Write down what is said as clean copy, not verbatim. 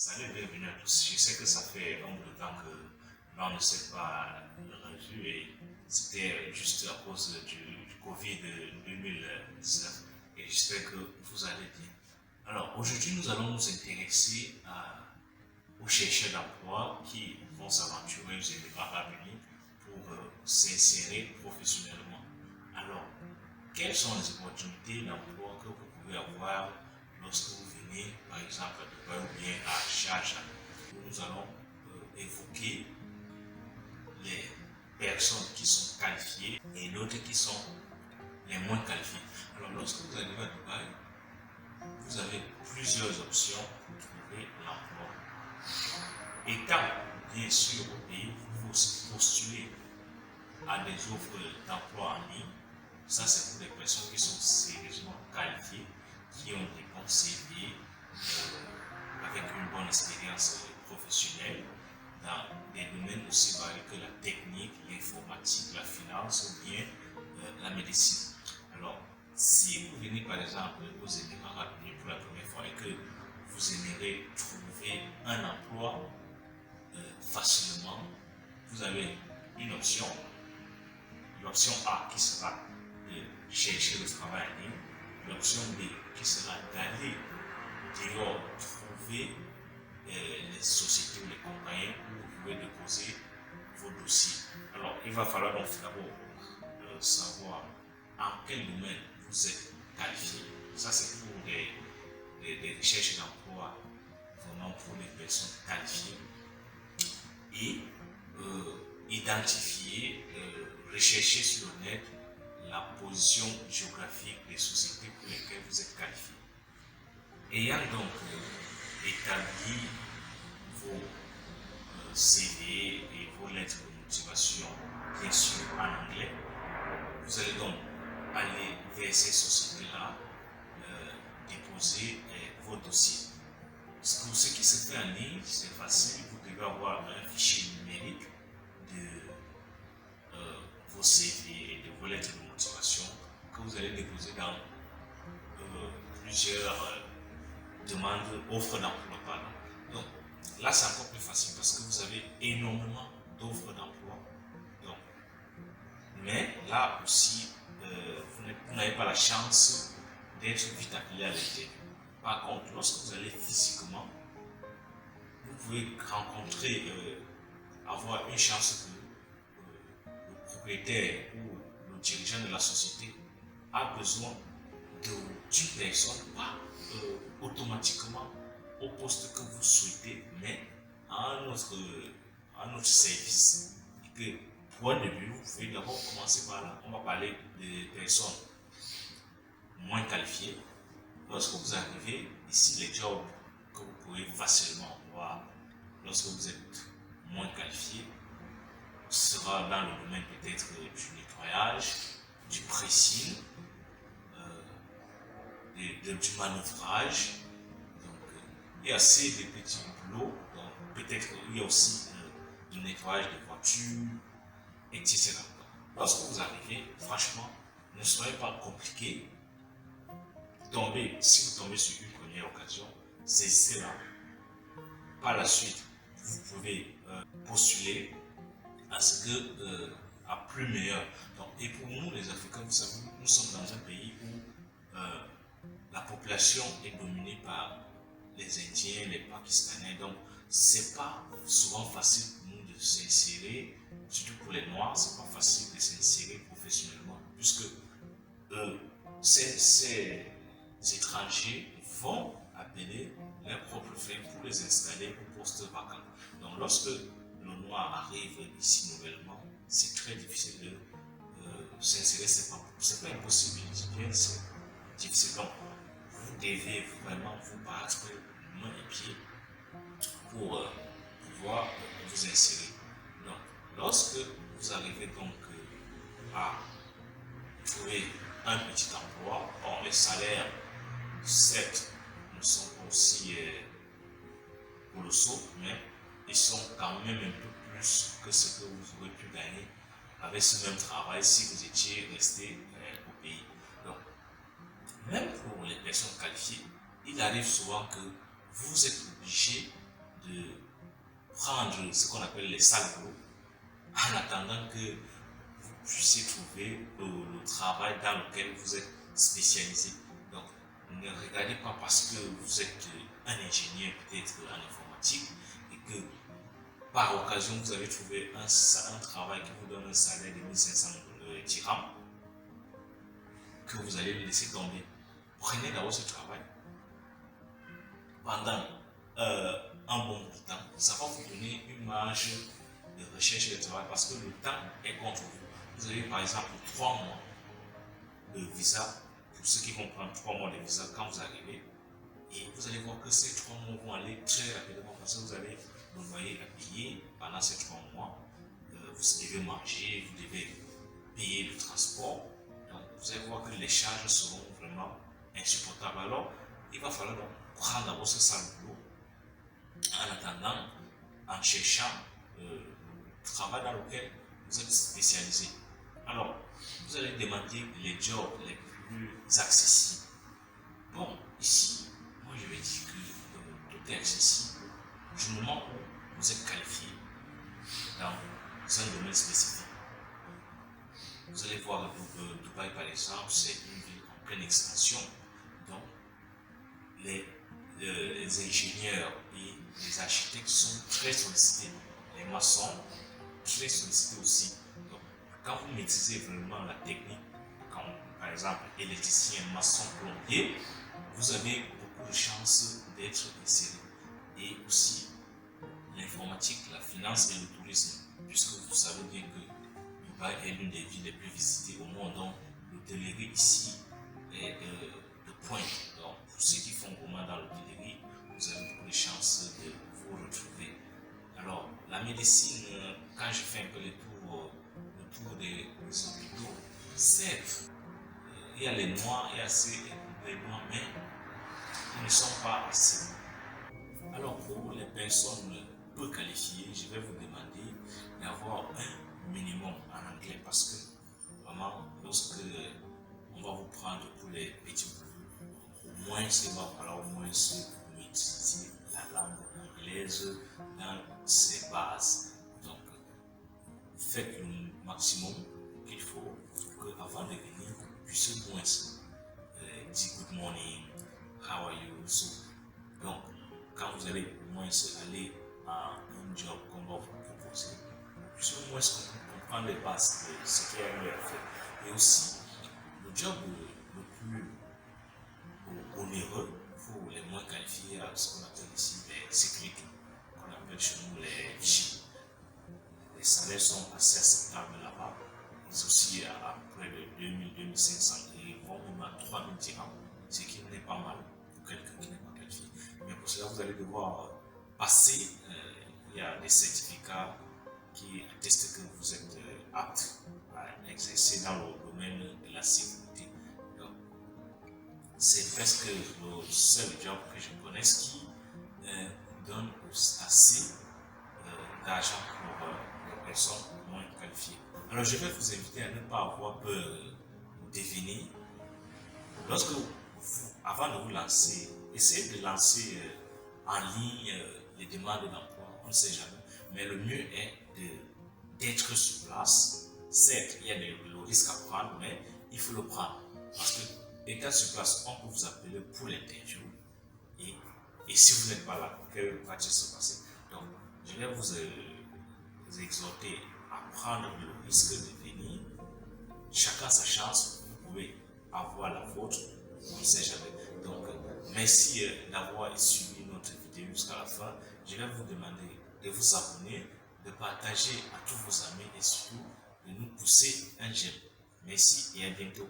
Salut, bienvenue à tous. Je sais que ça fait un bout de temps que l'on ne s'est pas revu et c'était juste à cause du Covid 2019 et j'espère que vous allez bien. Alors aujourd'hui, nous allons nous intéresser aux chercheurs d'emploi qui vont s'aventurer aux Émirats arabes unis pour s'insérer professionnellement. Alors, quelles sont les opportunités d'emploi que vous pouvez avoir lorsque vous venez, par exemple, à Dubaï ou bien à Sharjah? Nous allons évoquer les personnes qui sont qualifiées et d'autres qui sont les moins qualifiées. Alors, lorsque vous arrivez à Dubaï, vous avez plusieurs options pour trouver l'emploi. Étant bien sûr au pays, vous postulez à des offres d'emploi en ligne. Ça, c'est pour des personnes qui sont sérieusement qualifiées, qui ont des bons CV, avec une bonne expérience professionnelle dans des domaines aussi variés que la technique, l'informatique, la finance ou bien la médecine. Alors, si vous venez par exemple aux Émirats arabes unis pour la première fois et que vous aimeriez trouver un emploi facilement, vous avez une option. L'option A qui sera de chercher le travail en ligne, l'option B qui sera d'aller dehors trouver les sociétés ou les compagnies où vous pouvez déposer vos dossiers. Alors, il va falloir donc d'abord savoir en quel domaine vous êtes qualifié. Ça, c'est pour des recherches d'emploi, vraiment pour les personnes qualifiées. Et identifier, rechercher sur le net la position géographique des sociétés pour lesquelles vous êtes qualifié. Ayant donc établi vos CV et vos lettres de motivation, bien sûr en anglais, vous allez donc aller vers ces sociétés-là, déposer vos dossiers. Pour ce qui se fait en ligne, c'est facile, vous devez avoir un fichier numérique de vos CV et de vos lettres de motivation que vous allez déposer dans plusieurs demandes, offres d'emploi. Donc là, c'est encore plus facile parce que vous avez énormément d'offres d'emploi. Mais là aussi, vous n'avez pas la chance d'être vite appelé à l'interview. Par contre, lorsque vous allez physiquement, vous pouvez rencontrer, avoir une chance que le propriétaire ou le dirigeant de la société a besoin d'une personne, pas automatiquement au poste que vous souhaitez, mais à un autre service. Et que pour un début, vous pouvez d'abord commencer par là. On va parler des personnes moins qualifiées. Lorsque vous arrivez ici, les jobs que vous pouvez facilement voir lorsque vous êtes moins qualifié sera dans le domaine peut-être du nettoyage, du pressing, du manœuvrage. Donc, il y a assez de petits boulots. Peut-être il y a aussi du nettoyage de voitures, etc. Lorsque vous arrivez, franchement, ne soyez pas compliqué. Si vous tombez sur une première occasion, saisissez là. Par la suite, vous pouvez postuler à ce que à plus meilleur. Donc, et pour nous, les Africains, vous savez, nous sommes dans un pays où la population est dominée par les Indiens, les Pakistanais. Donc, c'est pas souvent facile pour nous de s'insérer, surtout pour les Noirs, c'est pas facile de s'insérer professionnellement, puisque ces étrangers vont appeler leurs propres frères pour les installer au poste vacant. Donc, lorsque le noir arrive ici nouvellement, c'est très difficile de s'insérer. C'est pas impossible, je dis bien, c'est difficile. Donc, vous devez vraiment vous battre main et pied pour pouvoir vous insérer. Donc, lorsque vous arrivez donc à trouver un petit emploi, bon, les salaires, certes, ne sont pas aussi colossaux, mais ils sont quand même un peu plus que ce que vous aurez pu gagner avec ce même travail si vous étiez resté au pays. Donc, même pour les personnes qualifiées, il arrive souvent que vous êtes obligé prendre ce qu'on appelle les sales boulots en attendant que vous puissiez trouver le travail dans lequel vous êtes spécialisé. Donc, ne regardez pas parce que vous êtes un ingénieur peut-être en informatique et que par occasion vous avez trouvé un travail qui vous donne un salaire de 1500 dirhams que vous allez le laisser tomber. Prenez d'abord ce travail pendant un bon bout de temps. Ça va vous donner une marge de recherche et de travail parce que le temps est contre vous. Vous avez par exemple 3 mois de visa, pour ceux qui comprennent 3 mois de visa quand vous arrivez, et vous allez voir que ces 3 mois vont aller très rapidement parce que vous avez le loyer à payer pendant ces 3 mois. Vous devez manger, vous devez payer le transport. Donc vous allez voir que les charges seront vraiment insupportables. Alors il va falloir donc prendre d'abord ce sale boulot en attendant, en cherchant le travail dans lequel vous êtes spécialisé. Alors, vous allez demander les jobs les plus accessibles. Bon, ici, moi je vais dire que tout est accessible du moment où vous êtes qualifié dans un domaine spécifique. Vous allez voir Dubaï par exemple, c'est une ville en pleine expansion. Donc, les ingénieurs et les architectes sont très sollicités. Les maçons, très sollicités aussi. Donc, quand vous maîtrisez vraiment la technique, comme par exemple électricien, maçon, plombier, vous avez beaucoup de chances d'être inséré. Et aussi l'informatique, la finance et le tourisme, puisque vous savez bien que Dubaï est l'une des villes les plus visitées au monde. Donc, l'hôtellerie ici est de pointe. Donc, pour ceux qui font vraiment dans l'hôtellerie, vous avez beaucoup de chances de vous retrouver. Alors, la médecine, quand je fais un peu le tour des hôpitaux, certes, il y a les noirs, il y a les noirs, mais ils ne sont pas assez. Alors, pour les personnes peu qualifiées, je vais vous demander d'avoir un minimum en anglais parce que vraiment, lorsque on va vous prendre pour les petits boulots, au moins, il va falloir au moins maîtriser la langue anglaise dans ses bases. Donc, faites le maximum qu'il faut pour qu'avant de venir, vous puissiez au moins dire good morning, how are you? So, donc, quand vous allez au moins aller à un job qu'on va vous proposer, vous puissiez au moins comprendre les bases de ce qu'il y a à faire. Et aussi, le job le plus onéreux pour les moins qualifiés, ce qu'on appelle ici les sécurités, qu'on appelle chez nous les vigiles. Les salaires sont assez acceptables là-bas. Ils sont aussi à près de 2000-2500 et ils vont même à 3000 dirhams, ce qui n'est pas mal pour quelqu'un qui n'est pas qualifié. Mais pour cela, vous allez devoir passer. Il y a des certificats qui attestent que vous êtes apte à exercer dans le domaine de la sécurité. C'est presque le seul job que je connaisse qui donne assez d'argent pour les personnes moins qualifiées. Alors je vais vous inviter à ne pas avoir peur de venir. Lorsque avant de vous lancer, essayez de lancer en ligne les demandes d'emploi, on ne sait jamais. Mais le mieux est d'être sur place. Certes, il y a le risque à prendre, mais il faut le prendre. Parce que étant sur place, on peut vous appeler pour l'interview. Et si vous n'êtes pas là, que va-t-il se passer? Donc, je vais vous exhorter à prendre le risque de venir. Chacun sa chance, vous pouvez avoir la vôtre, on ne sait jamais. Donc, merci d'avoir suivi notre vidéo jusqu'à la fin. Je vais vous demander de vous abonner, de partager à tous vos amis et surtout de nous pousser un j'aime. Merci et à bientôt.